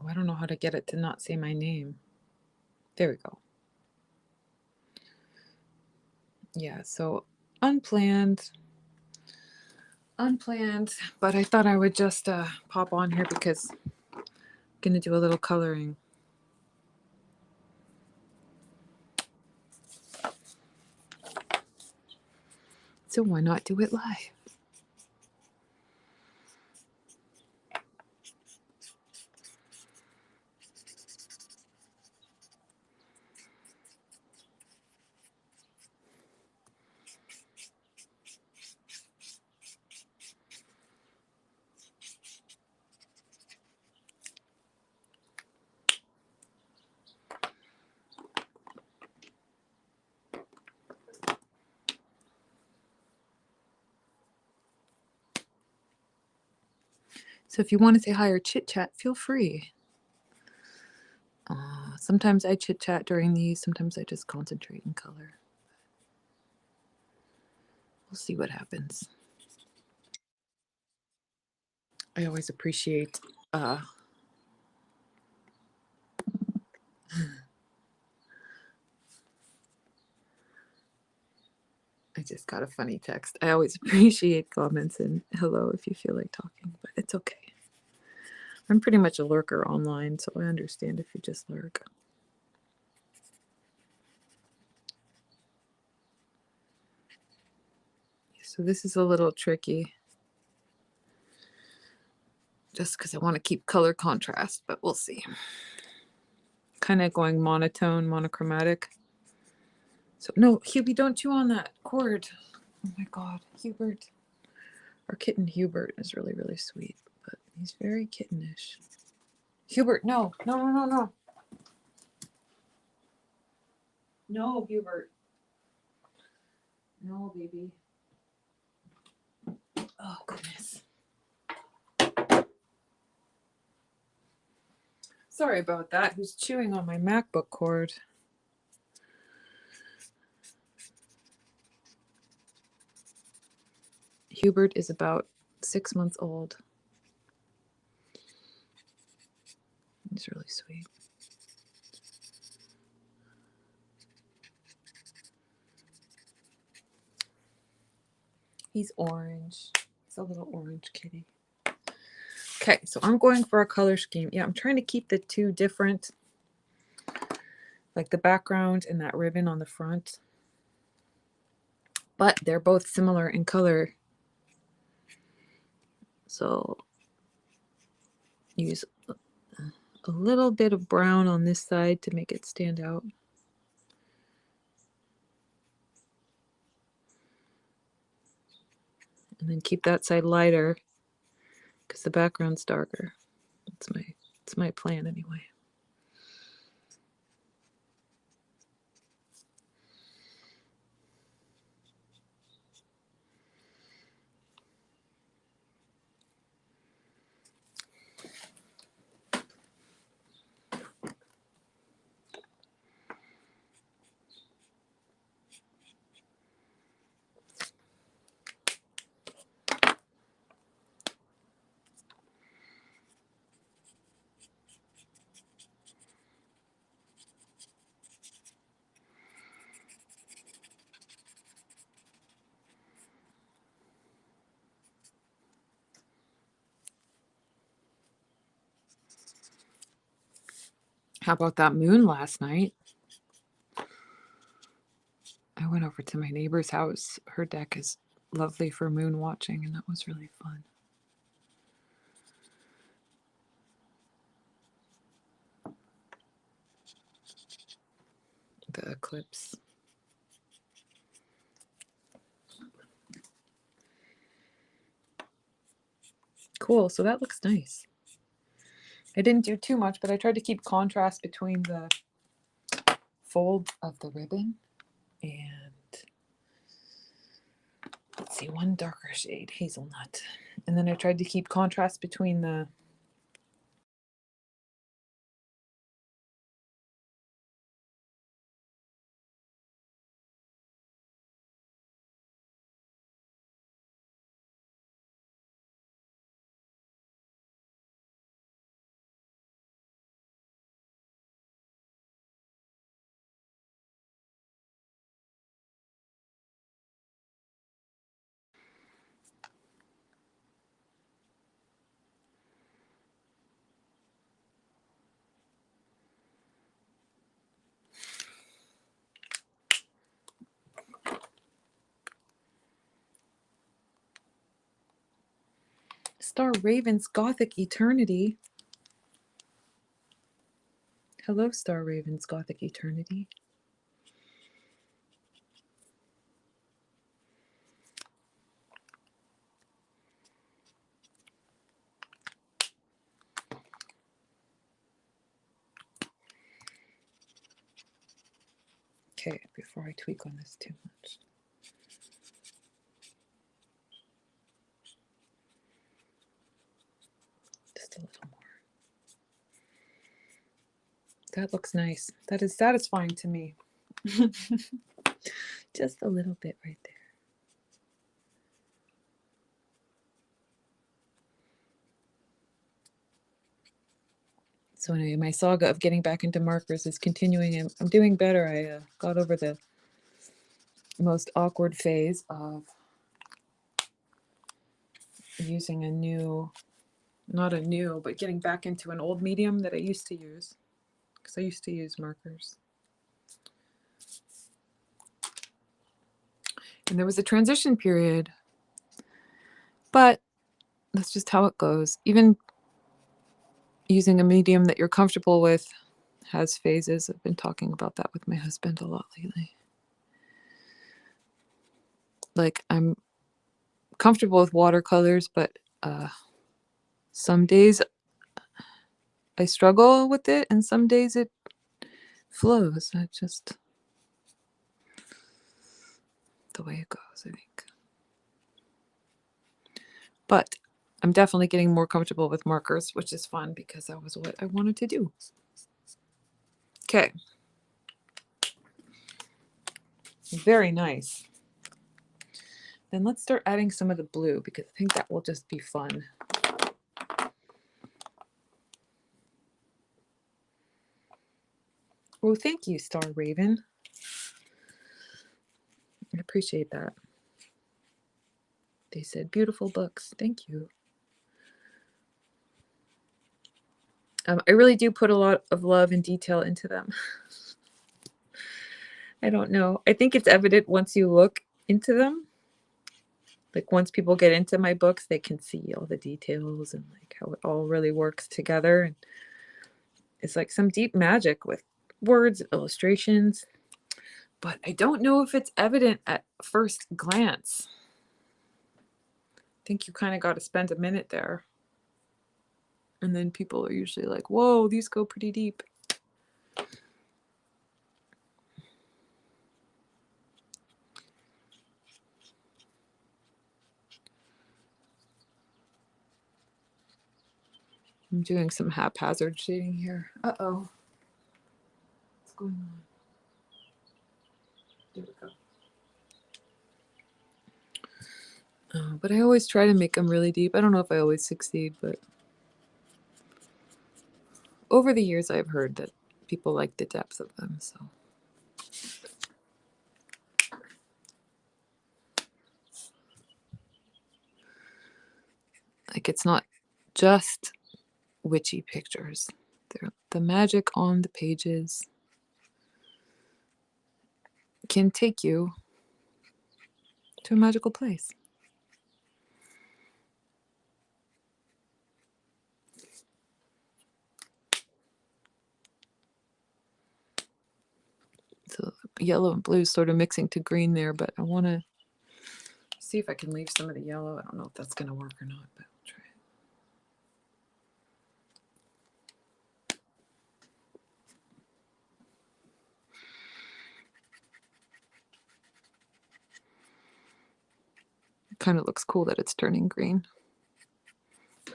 Oh, I don't know how to get it to not say my name. There we go. Yeah, so unplanned, but I thought I would just pop on here because I'm gonna do a little coloring. So why not do it live? So if you want to say hi or chit chat, feel free. Sometimes I chit chat during these, sometimes I just concentrate and color. We'll see what happens. I always appreciate I just got a funny text. I always appreciate comments and hello if you feel like talking, but it's okay. I'm pretty much a lurker online, so I understand if you just lurk. So this is a little tricky just because I want to keep color contrast, but we'll see. Kind of going monotone, monochromatic. So no, Hubie, don't chew on that cord. Oh my God, Hubert. Our kitten Hubert is really, really sweet, but he's very kittenish. Hubert, no, no, no, no, no. No, Hubert. No, baby. Oh, goodness. Sorry about that. Who's chewing on my MacBook cord? Hubert is about 6 months old. He's really sweet. He's orange. He's a little orange kitty. Okay, so I'm going for a color scheme. Yeah, I'm trying to keep the two different, like the background and that ribbon on the front. But they're both similar in color. So use a little bit of brown on this side to make it stand out. And then keep that side lighter because the background's darker. It's my plan anyway. How about that moon last night? I went over to my neighbor's house. Her deck is lovely for moon watching, and that was really fun. The eclipse. Cool, so that looks nice. I didn't do too much, but I tried to keep contrast between the fold of the ribbon and let's see, one darker shade, hazelnut. And then I tried to keep contrast between the Star Raven's Gothic Eternity. Hello, Star Raven's Gothic Eternity. Okay, before I tweak on this too much. Just a little more. That looks nice. That is satisfying to me. Just a little bit right there. So anyway, my saga of getting back into markers is continuing, and I'm doing better. I got over the most awkward phase of using a new, not a new, but getting back into an old medium that I used to use, because I used to use markers. And there was a transition period, but that's just how it goes. Even using a medium that you're comfortable with has phases. I've been talking about that with my husband a lot lately. Like, I'm comfortable with watercolors, but some days I struggle with it, and some days it flows. It's just the way it goes, I think. But I'm definitely getting more comfortable with markers, which is fun because that was what I wanted to do. Okay. Very nice. Then let's start adding some of the blue, because I think that will just be fun. Oh, thank you, Star Raven. I appreciate that. They said beautiful books. Thank you. I really do put a lot of love and detail into them. I don't know. I think it's evident once you look into them. Like, once people get into my books, they can see all the details and like how it all really works together. And it's like some deep magic with words, illustrations. But I don't know if it's evident at first glance. I think you kind of got to spend a minute there. And then people are usually like, whoa, these go pretty deep. I'm doing some haphazard shading here. Uh-oh. What's going on? There we go. But I always try to make them really deep. I don't know if I always succeed, but over the years I've heard that people like the depth of them, so. Like, it's not just witchy pictures. The magic on the pages can take you to a magical place. So yellow and blue sort of mixing to green there, but I want to see if I can leave some of the yellow. I don't know if that's going to work or not, but I'll try it. It kind of looks cool that it's turning green. A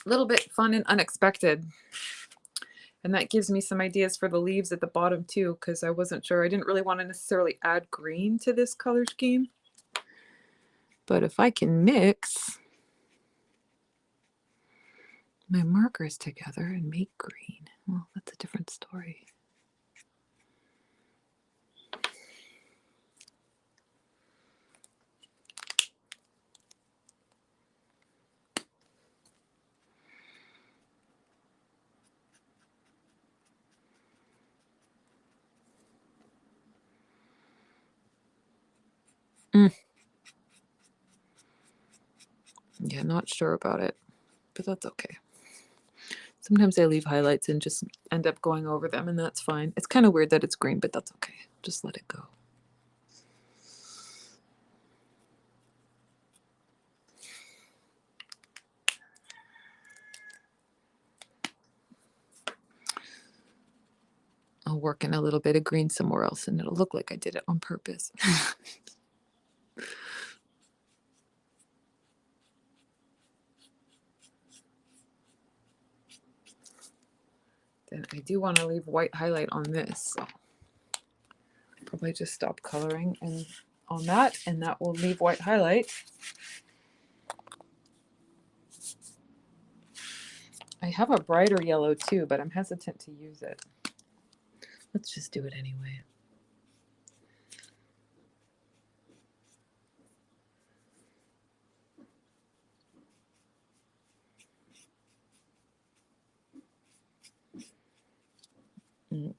little bit fun and unexpected. And that gives me some ideas for the leaves at the bottom too, because I wasn't sure. I didn't really want to necessarily add green to this color scheme. But if I can mix my markers together and make green, well, that's a different story. Yeah, not sure about it, but that's okay. Sometimes I leave highlights and just end up going over them, and that's fine. It's kind of weird that it's green, but that's okay. Just let it go. I'll work in a little bit of green somewhere else, and it'll look like I did it on purpose. Then I do want to leave white highlight on this, so I'll probably just stop coloring and on that, and that will leave white highlight. I have a brighter yellow too, but I'm hesitant to use it. Let's just do it anyway.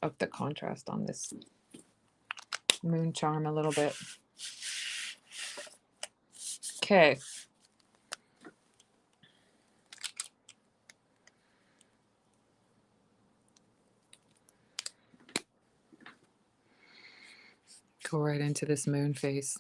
Up the contrast on this moon charm a little bit. Okay. Go right into this moon face.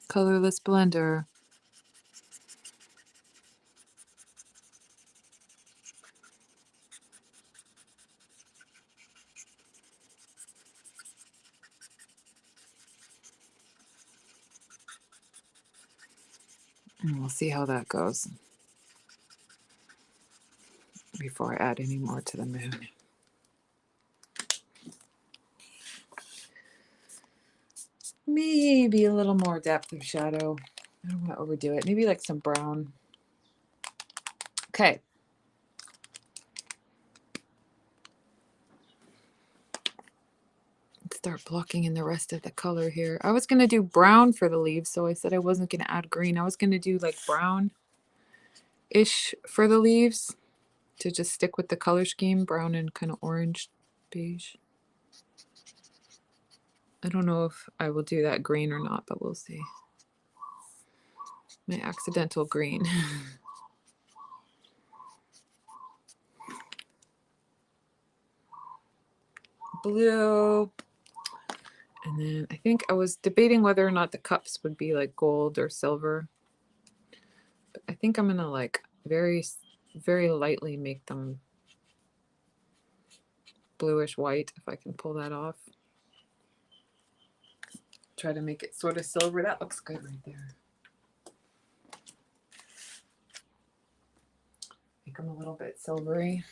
Colorless blender. And we'll see how that goes before I add any more to the moon. Maybe a little more depth of shadow. I don't want to overdo it. Maybe like some brown. Okay. Let's start blocking in the rest of the color here. I was going to do brown for the leaves, so I said I wasn't going to add green. I was going to do like brown-ish for the leaves to just stick with the color scheme, brown and kind of orange beige. I don't know if I will do that green or not, but we'll see. My accidental green. Blue. And then I think I was debating whether or not the cups would be like gold or silver. But I think I'm gonna like very, very lightly make them bluish white if I can pull that off. Try to make it sort of silver. That looks good right there. Make them a little bit silvery.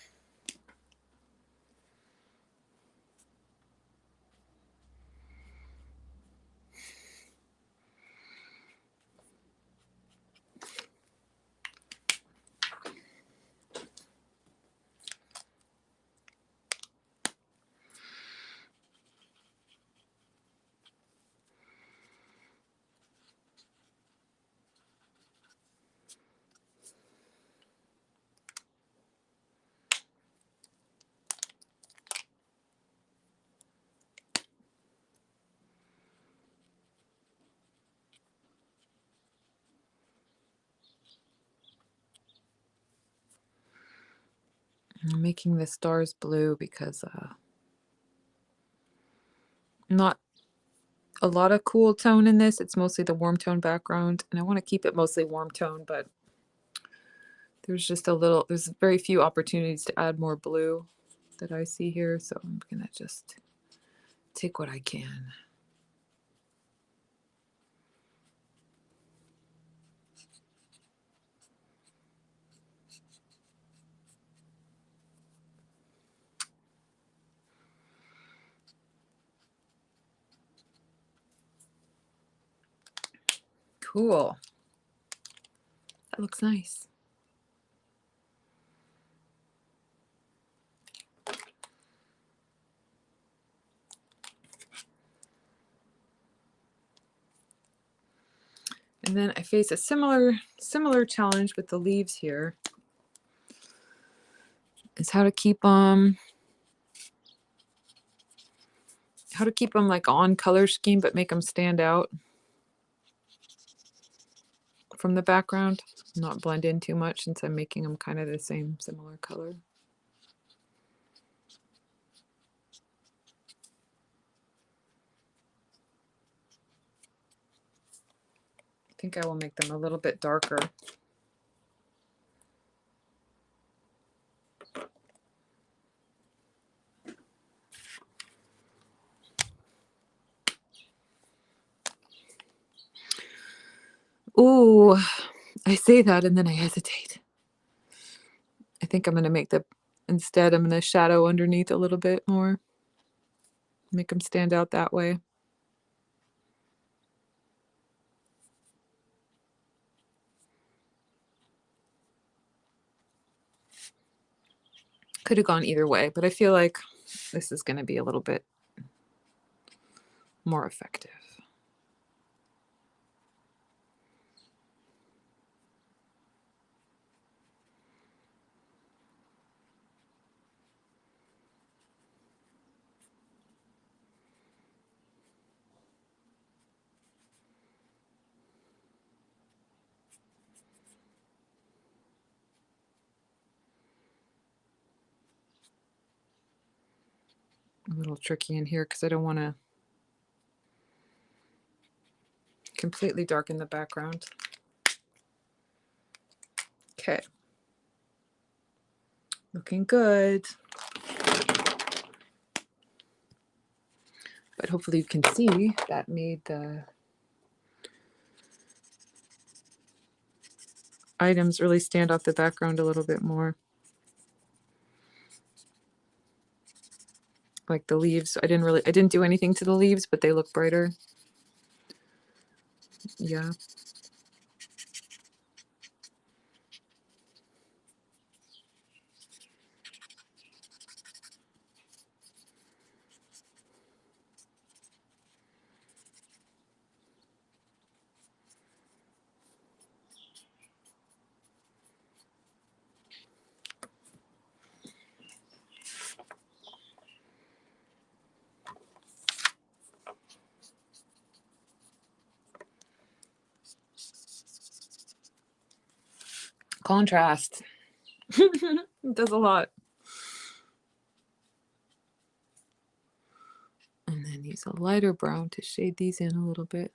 I'm making the stars blue because not a lot of cool tone in this. It's mostly the warm tone background, and I want to keep it mostly warm tone, but there's just there's very few opportunities to add more blue that I see here, so I'm gonna just take what I can. Cool. That looks nice. And then I face a similar challenge with the leaves here. Is how to keep them like on color scheme, but make them stand out from the background, not blend in too much since I'm making them kind of the same similar color. I think I will make them a little bit darker. Ooh, I say that and then I hesitate. I think I'm going to make instead I'm going to shadow underneath a little bit more. Make them stand out that way. Could have gone either way, but I feel like this is going to be a little bit more effective. A little tricky in here because I don't want to completely darken the background. Okay. Looking good. But hopefully you can see that made the items really stand off the background a little bit more. Like the leaves, I didn't do anything to the leaves, but they look brighter. Yeah. Contrast. It does a lot. And then use a lighter brown to shade these in a little bit.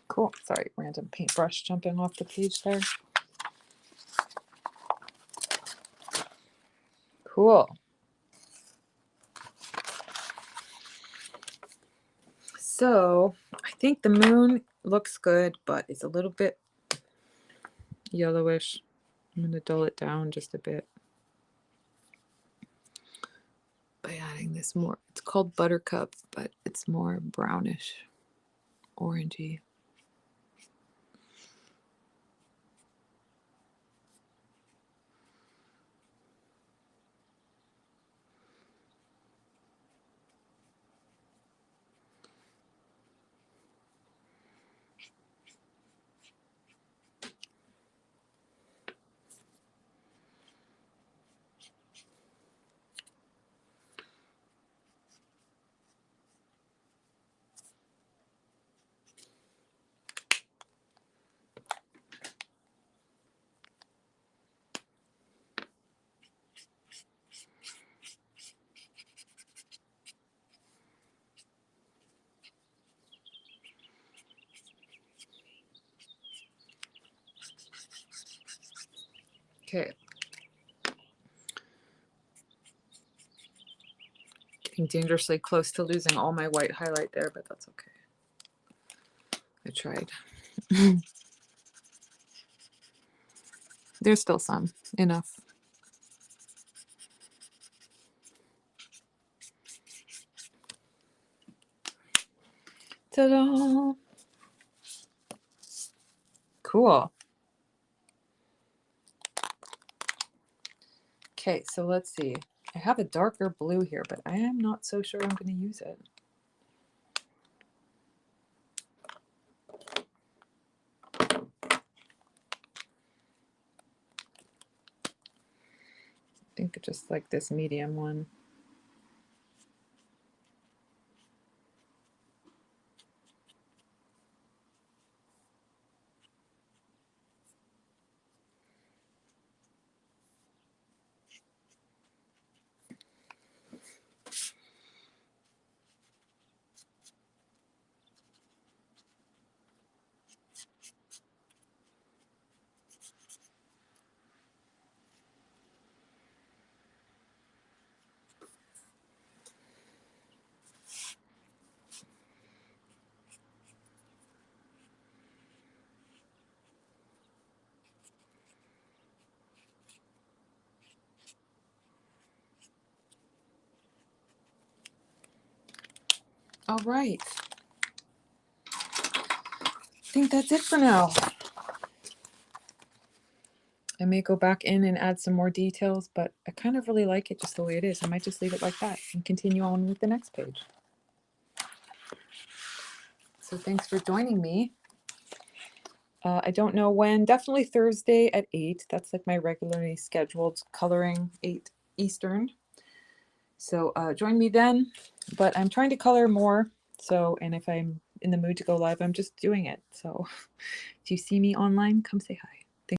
Cool. Sorry, random paintbrush jumping off the page there. Cool. So I think the moon looks good, but it's a little bit yellowish. I'm going to dull it down just a bit by adding this more. It's called Buttercup, but it's more brownish, orangey. getting dangerously close to losing all my white highlight there, but that's okay. I tried. There's still some, enough. Ta-da! Cool. Okay, so let's see. I have a darker blue here, but I am not so sure I'm going to use it. I think just like this medium one. All right. I think that's it for now. I may go back in and add some more details, but I kind of really like it just the way it is. I might just leave it like that and continue on with the next page. So thanks for joining me. I don't know when, definitely Thursday at 8. That's like my regularly scheduled coloring, 8 Eastern. So join me then, but I'm trying to color more. So, and if I'm in the mood to go live, I'm just doing it. So if you see me online, come say hi.